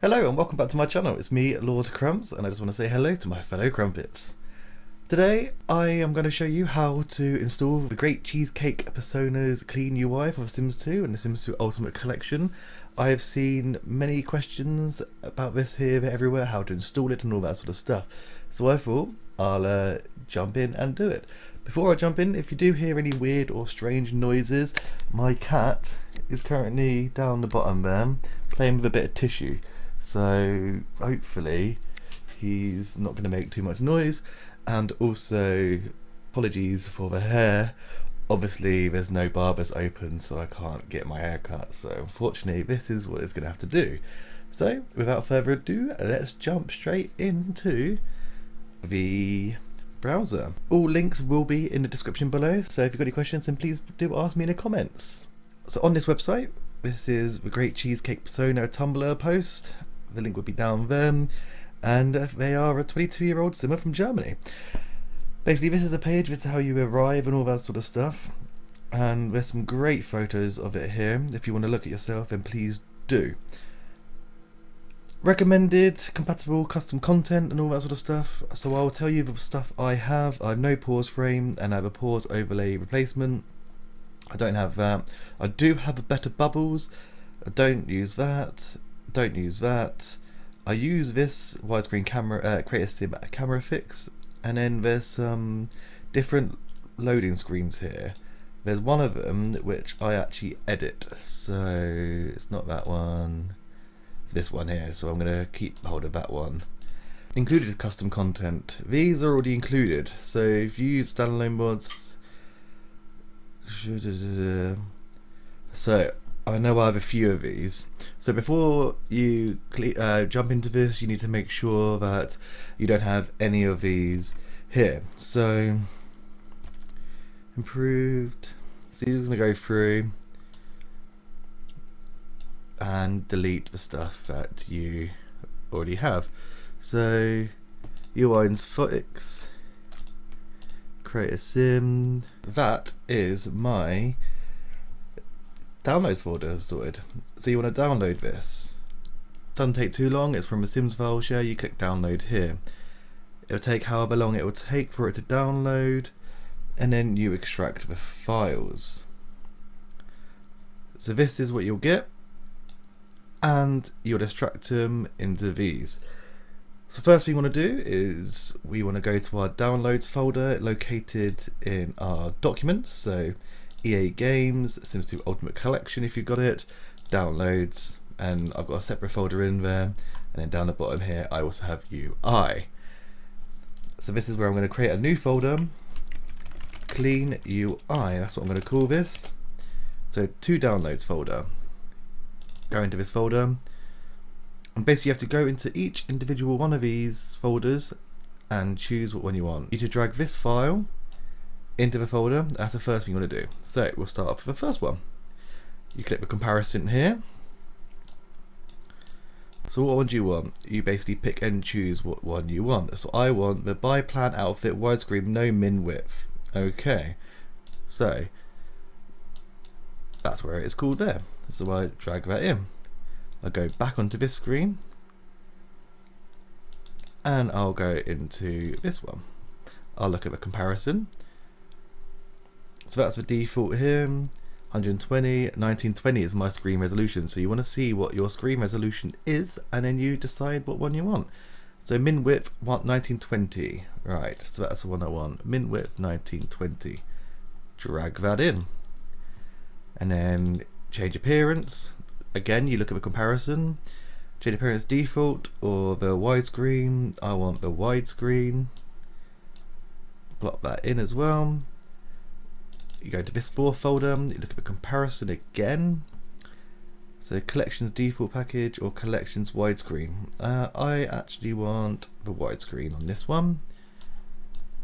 Hello and welcome back to my channel. It's me, Lord Crumbs, and I just want to say hello to my fellow Crumpets. Today I am going to show you how to install the Great Cheesecake Personas clean UI for The Sims 2 and The Sims 2 Ultimate Collection. I have seen many questions about this here, everywhere, how to install it and all that sort of stuff. So I thought I'll jump in and do it. Before I jump in, if you do hear any weird or strange noises, my cat is currently down the bottom there playing with a bit of tissue. So hopefully he's not going to make too much noise. And also apologies for the hair. Obviously there's no barbers open, so I can't get my hair cut, so unfortunately this is what it's going to have to do. So without further ado, let's jump straight into the browser. All links will be in the description below, so if you've got any questions then please do ask me in the comments. So on this website, this is the Great Cheesecake Persona Tumblr post. The link will be down there, and they are a 22-year-old simmer from Germany. Basically this is a page, this is how you arrive and all that sort of stuff, and there's some great photos of it here. If you want to look at yourself then please do. Recommended, compatible, custom content and all that sort of stuff. So I'll tell you the stuff I have. I have no pause frame and I have a pause overlay replacement. I don't have that. I do have a better bubbles. I don't use that. Don't use that. I use this widescreen camera, create a sim camera fix, and then there's some different loading screens here. There's one of them which I actually edit, so it's not that one, it's this one here, so I'm going to keep hold of that one. Included custom content. These are already included, so if you use standalone mods, so I know I have a few of these. So before you jump into this, you need to make sure that you don't have any of these here. So improved. So you're just gonna go through and delete the stuff that you already have. So UI and fix, create a sim. That is my downloads folder sorted. So you want to download this. Doesn't take too long, it's from a Sims file share. You click download here. It'll take however long it will take for it to download, and then you extract the files. So this is what you'll get, and you'll extract them into these. So first thing we want to do is we want to go to our downloads folder located in our documents. So EA Games, Sims 2 Ultimate Collection if you've got it, downloads, and I've got a separate folder in there, and then down the bottom here I also have UI. So this is where I'm going to create a new folder, clean UI, that's what I'm going to call this. So to downloads folder, go into this folder, and basically you have to go into each individual one of these folders and choose what one you want. You need to drag this file into the folder. That's the first thing you want to do. So we'll start off with the first one. You click the comparison here. So what one do you want? You basically pick and choose what one you want. So I want the by plan outfit widescreen, no min width. Okay, so that's where it's called there. So I drag that in. I'll go back onto this screen and I'll go into this one. I'll look at the comparison. So that's the default here, 120, 1920 is my screen resolution. So you want to see what your screen resolution is, and then you decide what one you want. So min width 1920, right, so that's the one I want, min width 1920. Drag that in. And then change appearance. Again, you look at the comparison, change appearance default or the widescreen. I want the widescreen. Block that in as well. You go to this fourth folder, you look at the comparison again. So collections default package or collections widescreen. I actually want the widescreen on this one.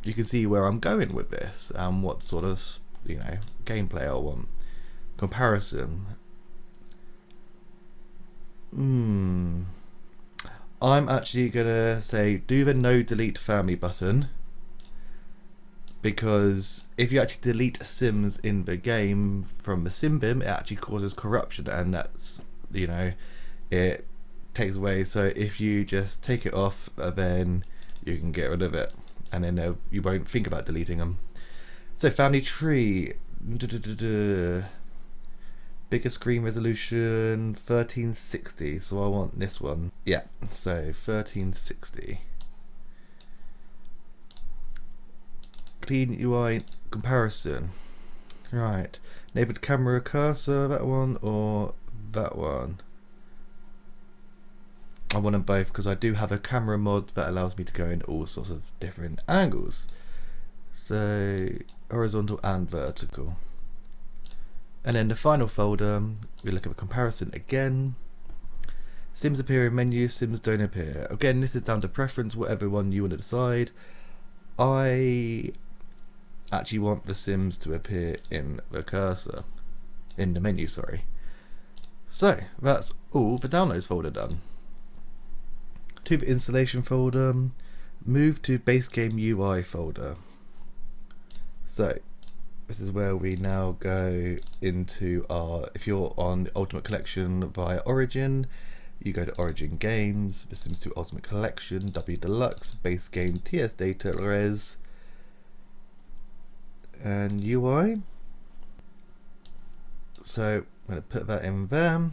You can see where I'm going with this and what sort of, gameplay I want. Comparison. I'm actually gonna say do the no delete family button, because if you actually delete sims in the game from the sim bin, it actually causes corruption, and that's, it takes away. So if you just take it off, then you can get rid of it, and then you won't think about deleting them. So family tree, bigger screen resolution, 1360. So I want this one. Yeah, so 1360. Clean UI comparison. Right, enabled camera cursor, that one or that one. I want them both because I do have a camera mod that allows me to go in all sorts of different angles. So horizontal and vertical. And then the final folder, we look at a comparison again. Sims appear in menu, Sims don't appear. Again, this is down to preference, whatever one you want to decide. I actually want the Sims to appear in the cursor, in the menu, sorry. So that's all the downloads folder done. To the installation folder, move to base game UI folder. So this is where we now go into our, if you're on Ultimate Collection via Origin, you go to Origin Games, The Sims 2 Ultimate Collection, W Deluxe, Base Game, TS Data, Res, and UI. So I'm going to put that in there,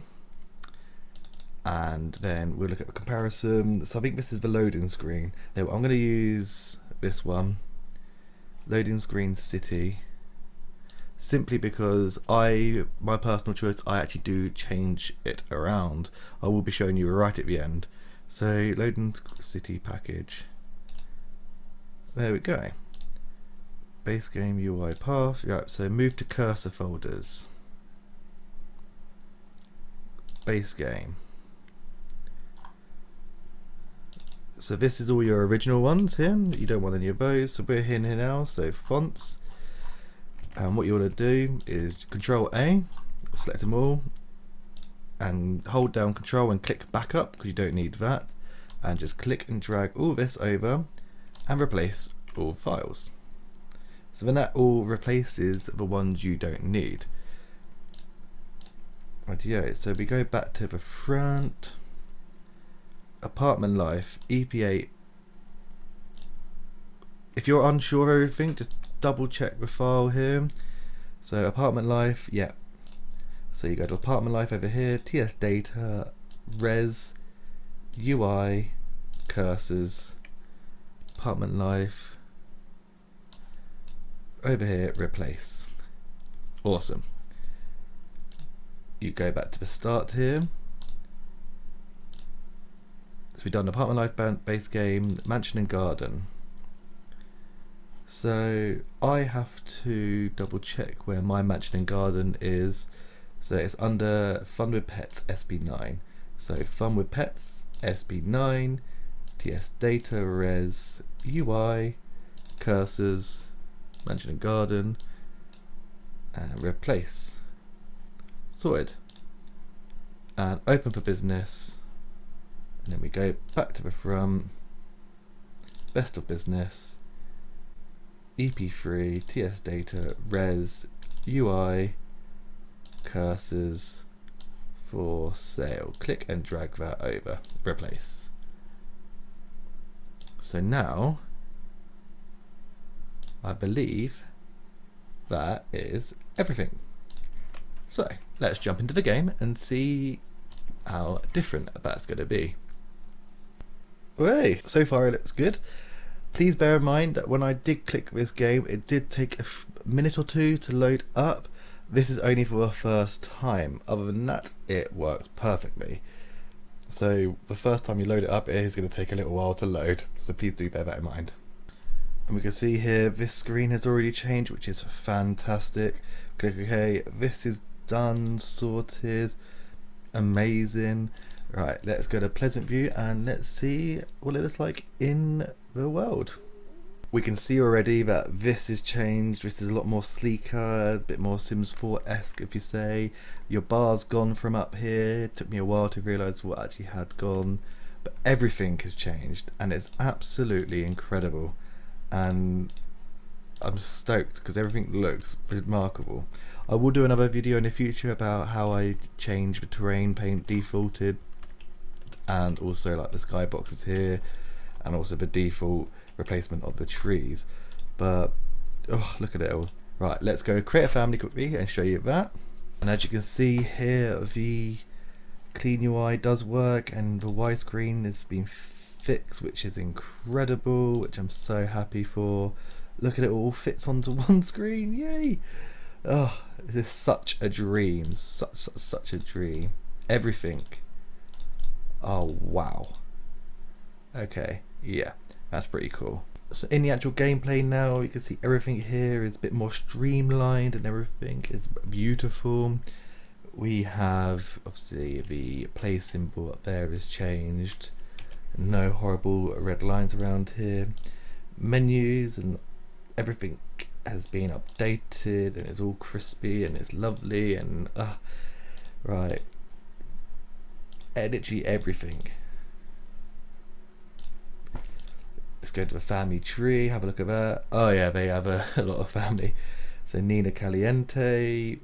and then we'll look at the comparison. So I think this is the loading screen. Now I'm going to use this one, loading screen city, simply because my personal choice, I actually do change it around. I will be showing you right at the end. So loading city package, there we go. Base game UI path. Yep, so move to cursor folders. Base game. So this is all your original ones here. You don't want any of those. So we're in here now. So fonts. And what you want to do is Control A, select them all, and hold down Control and click back up because you don't need that. And just click and drag all this over and replace all files. So then that all replaces the ones you don't need. Rightio, so we go back to the front. Apartment life, EP8. If you're unsure of everything, just double check the file here. So apartment life, yeah. So you go to apartment life over here, TS data, res, UI, cursors, apartment life, over here, replace. Awesome. You go back to the start here. So we've done apartment life, base game, mansion and garden. So I have to double check where my mansion and garden is. So it's under Fun with Pets SB9. So Fun with Pets SB9, TS data, res, UI, cursors, mansion and garden, and replace. Sorted. And open for business. And then we go back to the front, best of business, EP3, TS data, res, UI, cursors, for sale. Click and drag that over, replace. So now, I believe that is everything. So let's jump into the game and see how different that's going to be. Hey, so far it looks good. Please bear in mind that when I did click this game, it did take a minute or two to load up. This is only for the first time. Other than that, it works perfectly. So the first time you load it up, it is going to take a little while to load. So please do bear that in mind. And we can see here, this screen has already changed, which is fantastic. Click OK. This is done, sorted, amazing. Right, let's go to Pleasant View and let's see what it looks like in the world. We can see already that this has changed. This is a lot more sleeker, a bit more Sims 4-esque if you say. Your bar's gone from up here. It took me a while to realise what actually had gone, but everything has changed and it's absolutely incredible. And I'm stoked because everything looks remarkable. I will do another video in the future about how I change the terrain paint defaulted and also like the skyboxes here, and also the default replacement of the trees. But oh, look at it all. Right, let's go create a family quickly and show you that. And as you can see here, the Clean UI does work, and the widescreen has been fixed, which is incredible, which I'm so happy for. Look at it, all fits onto one screen. Yay! Oh, this is such a dream, such a dream. Everything. Oh wow. Okay, yeah, that's pretty cool. So in the actual gameplay now, you can see everything here is a bit more streamlined and everything is beautiful. We have obviously the play symbol up there is changed. No horrible red lines around here. Menus and everything has been updated and it's all crispy and it's lovely and right. Literally everything. Let's go to the family tree, have a look at that. Oh yeah, they have a lot of family. So Nina Caliente.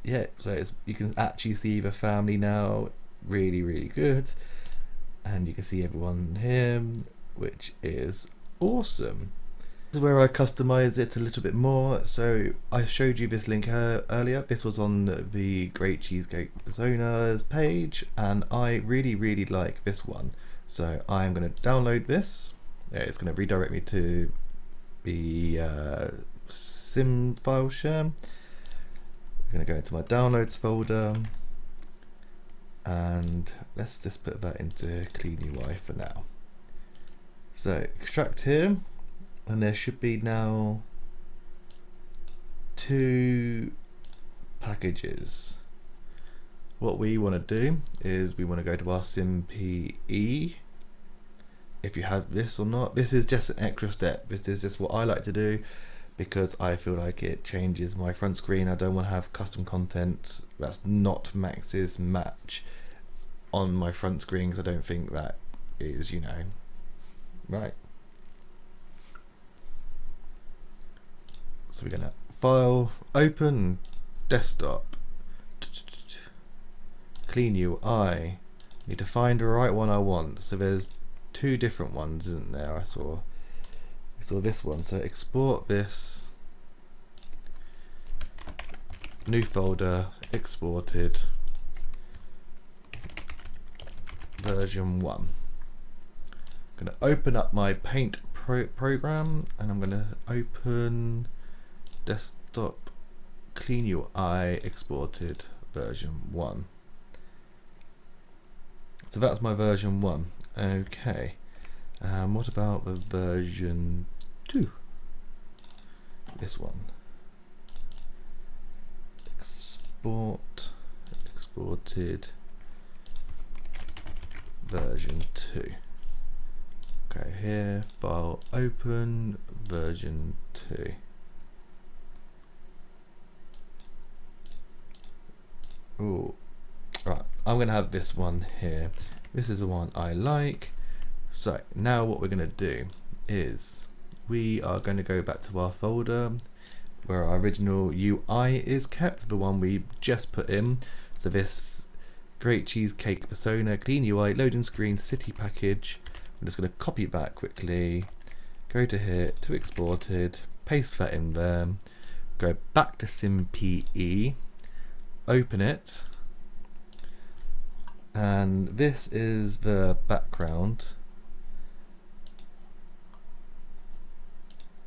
Yeah, so you can actually see the family now. Really, really good. And you can see everyone here, which is awesome. This is where I customize it a little bit more. So I showed you this link earlier. This was on the Great Cheesecake Personas page, and I really, really like this one. So I'm going to download this. It's going to redirect me to the sim file share. I'm going to go into my downloads folder, and let's just put that into Clean UI for now. So extract here, and there should be now 2 packages. What we want to do is we want to go to our SimPE. If you have this or not, this is just an extra step. This is just what I like to do because I feel like it changes my front screen. I don't want to have custom content that's not Max's match on my front screen, because I don't think that is, you know, right. So we're gonna file, open, desktop, Clean UI. Need to find the right one I want. So there's 2 different ones, isn't there? I saw this one. So export this, new folder, exported, version 1. I'm going to open up my Paint program, and I'm going to open desktop Clean UI exported version 1. So that's my version 1. Okay, what about the version 2? This one. Exported version 2. Okay, here, file, open, version 2. Ooh, right, I'm gonna have this one here. This is the one I like. So now what we're going to do is we are going to go back to our folder where our original UI is kept, the one we just put in. So this Great Cheesecake Persona Clean UI loading screen city package. I'm just going to copy that quickly, go to here to exported, paste that in there, go back to SimPE, open it. And this is the background.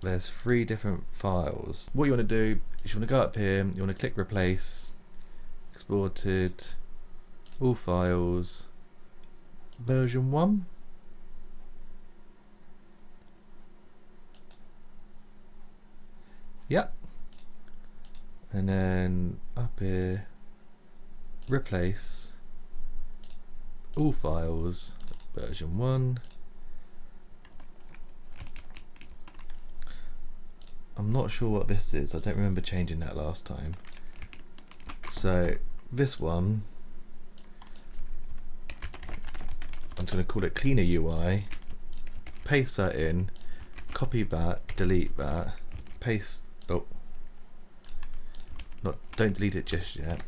There's 3 different files. What you want to do is you want to go up here, you want to click replace, exported, all files, version 1. Yep. And then up here, replace, all files, version 1. I'm not sure what this is. I don't remember changing that last time. So this one, I'm going to call it Cleaner UI. Paste that in, copy that, delete that, paste. Oh, don't delete it just yet.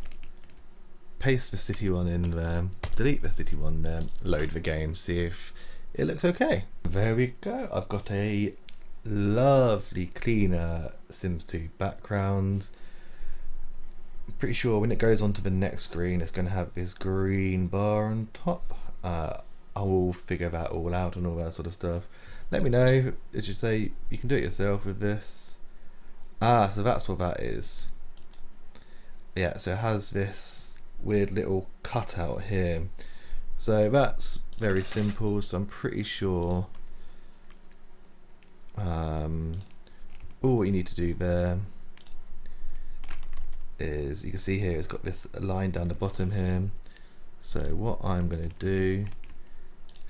Paste the city one in there. delete the city one then, load the game, see if it looks okay. There we go. I've got a lovely cleaner Sims 2 background. I'm pretty sure when it goes onto the next screen it's going to have this green bar on top. I will figure that all out and all that sort of stuff. Let me know, as you say, you can do it yourself with this. Ah, so that's what that is. Yeah, so it has this weird little cutout here. So that's very simple, so I'm pretty sure all you need to do there is, you can see here it's got this line down the bottom here. So what I'm going to do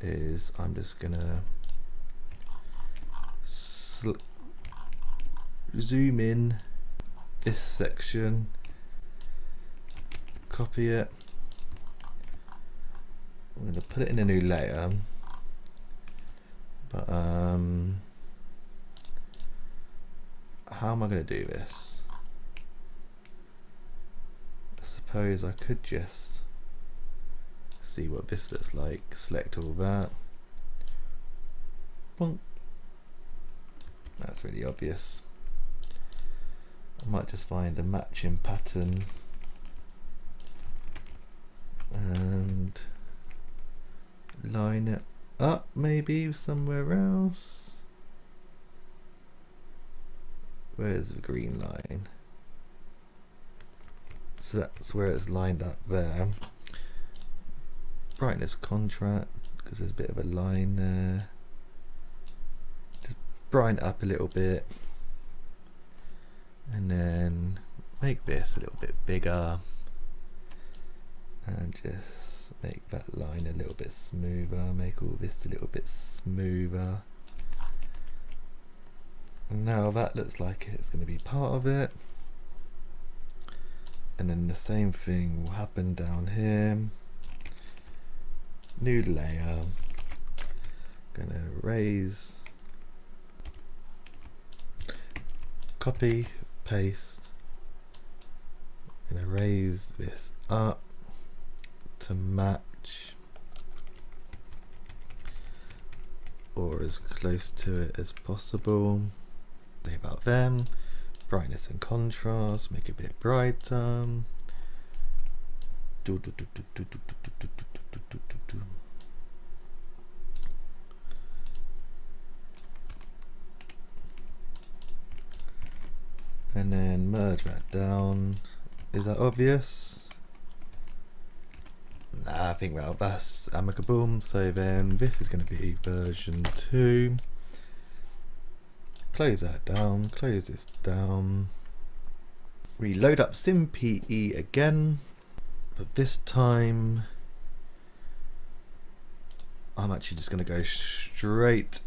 is I'm just going to zoom in this section, copy it, I'm going to put it in a new layer, but how am I going to do this? I suppose I could just see what this looks like, select all that. Bonk. That's really obvious. I might just find a matching pattern and line it up maybe somewhere else. Where's the green line? So that's where it's lined up there. Brightness contrast, because there's a bit of a line there. Just brighten it up a little bit. And then make this a little bit bigger. And just make that line a little bit smoother. Make all this a little bit smoother. And now that looks like it's going to be part of it. And then the same thing will happen down here. New layer. Gonna erase. Copy, paste. Gonna raise this up to match, or as close to it as possible. Say about them. Brightness and contrast, make it a bit brighter. And then merge that down. Is that obvious? Nah, I think that's amicable. So then this is going to be version 2. Close that down, close this down. We load up SimPE again, but this time I'm actually just going to go straight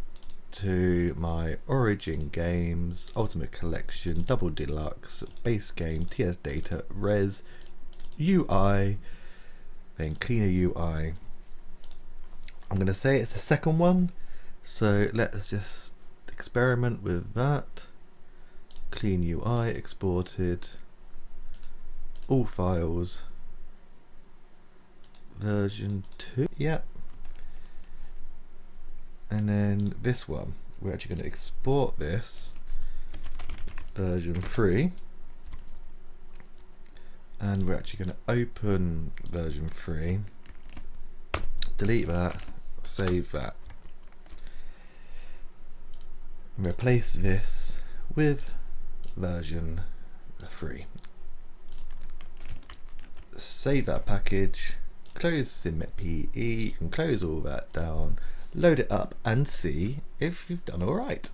to my Origin Games, Ultimate Collection, Double Deluxe, Base Game, TS Data, Res, UI, then Cleaner UI. I'm going to say it's the second one, so let's just experiment with that. Clean UI exported, all files, version 2, yep. And then this one, we're actually going to export this, version 3, and we're actually going to open version 3, delete that, save that. Replace this with version 3. Save that package, close SimPE, you can close all that down, load it up and see if you've done alright.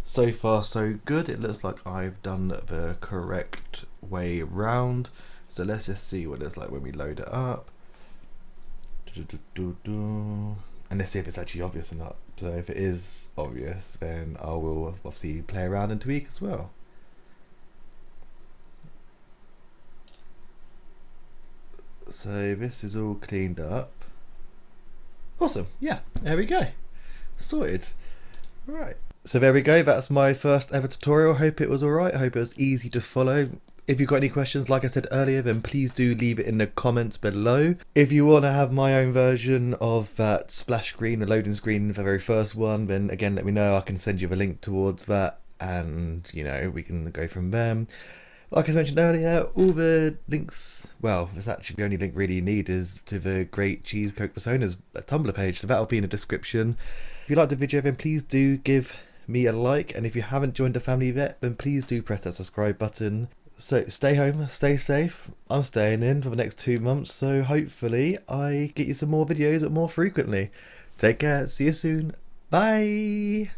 So far so good, it looks like I've done the correct way round. So let's just see what it's like when we load it up. And let's see if it's actually obvious or not. So if it is obvious, then I will obviously play around and tweak as well. So this is all cleaned up. Awesome, yeah, there we go. Sorted. Right. So there we go, that's my first ever tutorial. Hope it was alright, hope it was easy to follow. If you've got any questions, like I said earlier, then please do leave it in the comments below. If you want to have my own version of that splash screen, the loading screen for the very first one, then again let me know. I can send you the link towards that, and you know, we can go from there. Like I mentioned earlier, all the links, well, there's actually the only link really you need is to the Great Cheese Coke Personas Tumblr page, so that'll be in the description. If you liked the video, then please do give me a like, and if you haven't joined the family yet, then please do press that subscribe button. So stay home, stay safe. I'm staying in for the next 2 months, so hopefully I get you some more videos more frequently. Take care, see you soon, bye!